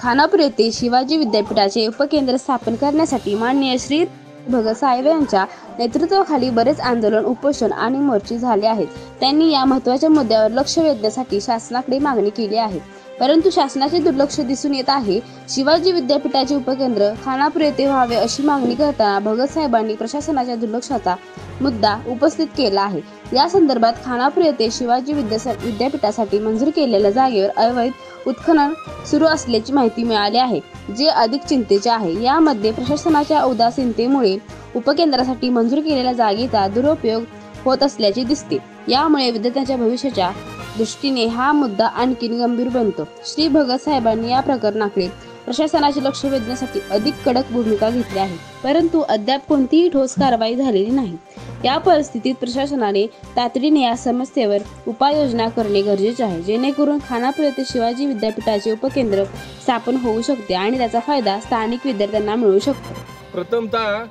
खानापूर येथे शिवाजी विद्यापीठाचे उपकेंद्र स्थापन करण्यासाठी माननीय श्री भगत साहेब यांच्या नेतृत्वाखाली बरेच आंदोलन, उपोषण आणि मोर्चे झाले आहेत। त्यांनी या महत्त्वाच्या मुद्द्यावर लक्ष वेधण्यासाठी शासनाकडे मागणी केली आहे, परंतु शासनाचे दुर्लक्ष दिसून येत आहे। शिवाजी विद्यापीठाचे उपकेंद्र खानापूर येथे व्हावे अशी मागणी करताना भगत साहेबांनी प्रशासनाच्या दुर्लक्षाचा मुद्दा उपस्थित केला आहे। या संदर्भात खानापूर येथे शिवाजी विद्यापीठासाठी मंजूर केलेल्या जागेवर अवैध उत्खनन सुरू असल्याची माहिती मिळाली आहे, जे अधिक चिंतेचे आहे। यामध्ये प्रशासनाच्या उदासीनतेमुळे उपकेंद्रासाठी मंजूर केलेल्या जागेचा दुरुपयोग होत असल्याचे दिसते। यामुळे विद्यार्थ्यांच्या भविष्याच्या दृष्टीने हा मुद्दा आणखी गंभीर बनतो। श्री भगत साहेबांनी या प्रकरणाकडे प्रशासनाचे लक्ष वेधण्यासाठी अधिक कडक भूमिका घेतली आहे, परंतु अद्याप कोणतीही ठोस कारवाई झालेली नाही। या परिस्थितीत प्रशासनाने तातडीने या समस्येवर उपाययोजना करणे गरजेचे आहे, जेणेकरून खानापूर येथे शिवाजी विद्यापीठाचे उपकेंद्र स्थापन होऊ शकते आणि त्याचा फायदा स्थानिक विद्यार्थ्यांना मिळू शकतो। प्रथमतः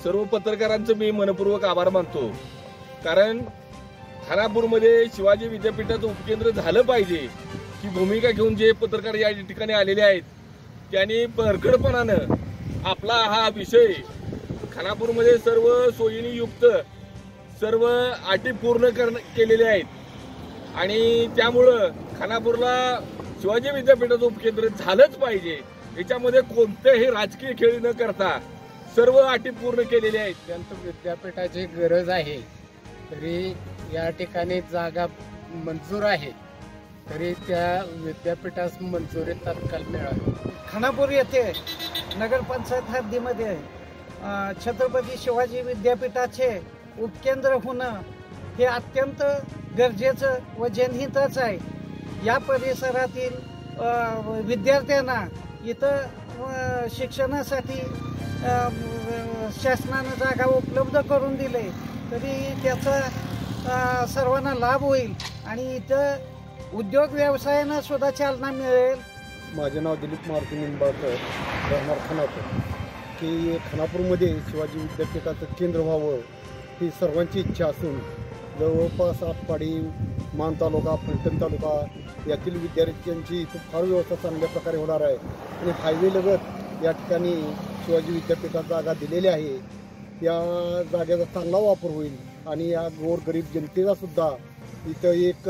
सर्व पत्रकारांचं मी मनपूर्वक आभार मानतो, कारण खानापूरमध्ये शिवाजी विद्यापीठाचं उपकेंद्र झालं पाहिजे ही भूमिका घेऊन जे पत्रकार या ठिकाणी आलेले आहेत त्यांनी भरकडपणानं आपला हा विषय खानापूरमध्ये सर्व सोयीनी युक्त सर्व अटी पूर्ण केलेले आहेत आणि त्यामुळं खानापूरला शिवाजी विद्यापीठाचं उपकेंद्र झालंच पाहिजे। याच्यामध्ये कोणतेही राजकीय खेळ न करता सर्व अटी पूर्ण केलेल्या आहेत। त्यांचं विद्यापीठाची गरज आहे, तरी या ठिकाणी जागा मंजूर आहे, तरी त्या विद्यापीठास मंजुरी तात्काळ मिळावी। खानापूर येथे नगरपंचायत हद्दीमध्ये छत्रपती शिवाजी विद्यापीठाचे उपकेंद्र होणं हे अत्यंत गरजेचं व जनहितच आहे। या परिसरातील विद्यार्थ्यांना इथं शिक्षणासाठी शासनाने जागा उपलब्ध करून दिले, तरी त्याचा सर्वांना लाभ होईल आणि इथं उद्योग व्यवसायानं सुद्धा चालना मिळेल। माझे नाव दिलीप मारुती निंबाळकर, राहणार खानापूर। की खानापूरमध्ये शिवाजी विद्यापीठाचं केंद्र व्हावं ही सर्वांची इच्छा असून जवळपास आटपाडी, मान तालुका, फलटण तालुका यातील विद्यार्थ्यांची इथं फार व्यवस्था चांगल्या प्रकारे होणार आहे आणि हायवे लगत या ठिकाणी शिवाजी विद्यापीठात जागा दिलेली आहे। या जागेचा चांगला वापर होईल आणि या गोरगरीब जनतेला सुद्धा इथं एक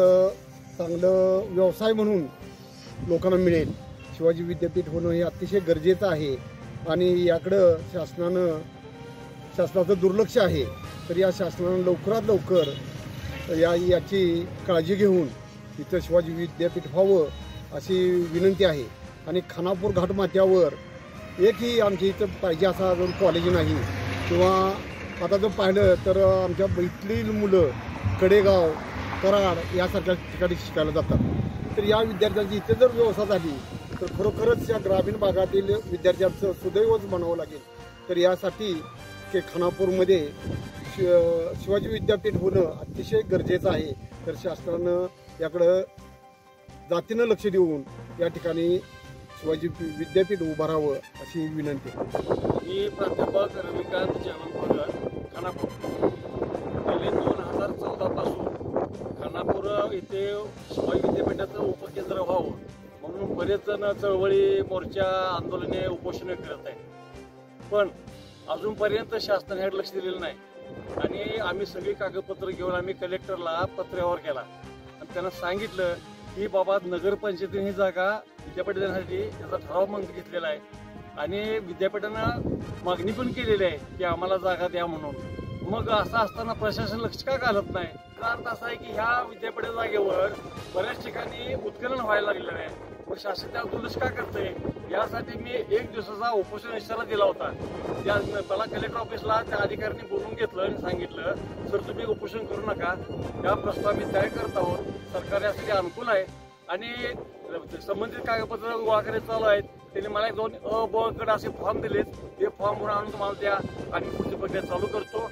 चांगलं व्यवसाय म्हणून लोकांना मिळेल। शिवाजी विद्यापीठ होणं हे अतिशय गरजेचं आहे आणि याकडं शासनाचं दुर्लक्ष आहे, तर या शासनानं लवकरात लवकर याची काळजी घेऊन इथं शिवाजी विद्यापीठ व्हावं अशी विनंती आहे। आणि खानापूर घाटमाथ्यावर एकही आमच्या इथं पाहिजे असा अजून कॉलेज नाही, किंवा आता जर पाहिलं तर आमच्या इथली मुलं कडेगाव, कराड यासारख्या ठिकाणी शिकायला जातात। तर या विद्यार्थ्यांची इथे जर व्यवस्था झाली तर खरोखरच या ग्रामीण भागातील विद्यार्थ्यांचं सुदैवच म्हणावं लागेल। तर यासाठी खानापूरमध्ये शिवाजी विद्यापीठ होणं अतिशय गरजेचं आहे। तर शासनानं याकडं जातीनं लक्ष देऊन या ठिकाणी शिवाजी विद्यापीठ उभारावं अशी विनंती। मी प्राध्यापक रविकांत जयवंत खानापूर। गेले 2014 पासून खानापूर इथे शिवाजी विद्यापीठाचं उपकेंद्र व्हावं म्हणून बरेच जण चळवळी, मोर्चा, आंदोलने, उपोषणे करत आहेत, पण अजूनपर्यंत शासनाने ह्याकडे लक्ष दिलेलं नाही। आणि आम्ही सगळी कागदपत्र घेऊन आम्ही कलेक्टरला पत्रव्यवहार केला आणि त्यांना सांगितलं की बाबा नगरपंचायतीने ही जागा विद्यापीठ देण्यासाठी त्याचा ठराव मंजूर घेतलेला आहे आणि विद्यापीठानं मागणी पण केलेली आहे की आम्हाला जागा द्या म्हणून। मग असं असताना प्रशासन लक्ष का घालत नाही? कारण असं आहे की ह्या विद्यापीठ जागेवर बऱ्याच ठिकाणी उत्खनन व्हायला लागलेलं आहे, मग शासन त्या दुर्लक्ष का करतंय? यासाठी मी 1 दिवसाचा उपोषण इशारा दिला होता। त्या मला कलेक्टर ऑफिसला त्या अधिकाऱ्यांनी बोलवून घेतलं आणि सांगितलं, सर तुम्ही उपोषण करू नका, या प्रस्ताव मी तयार करत आहोत, सरकार यासाठी अनुकूल आहे आणि संबंधित कागदपत्र गोळा करायचे चालू आहेत। त्यांनी मला 2 अ ब कडे असे फॉर्म दिलेत, ते फॉर्म आणून तुम्हाला द्या आणि पुढची प्रक्रिया चालू करतो।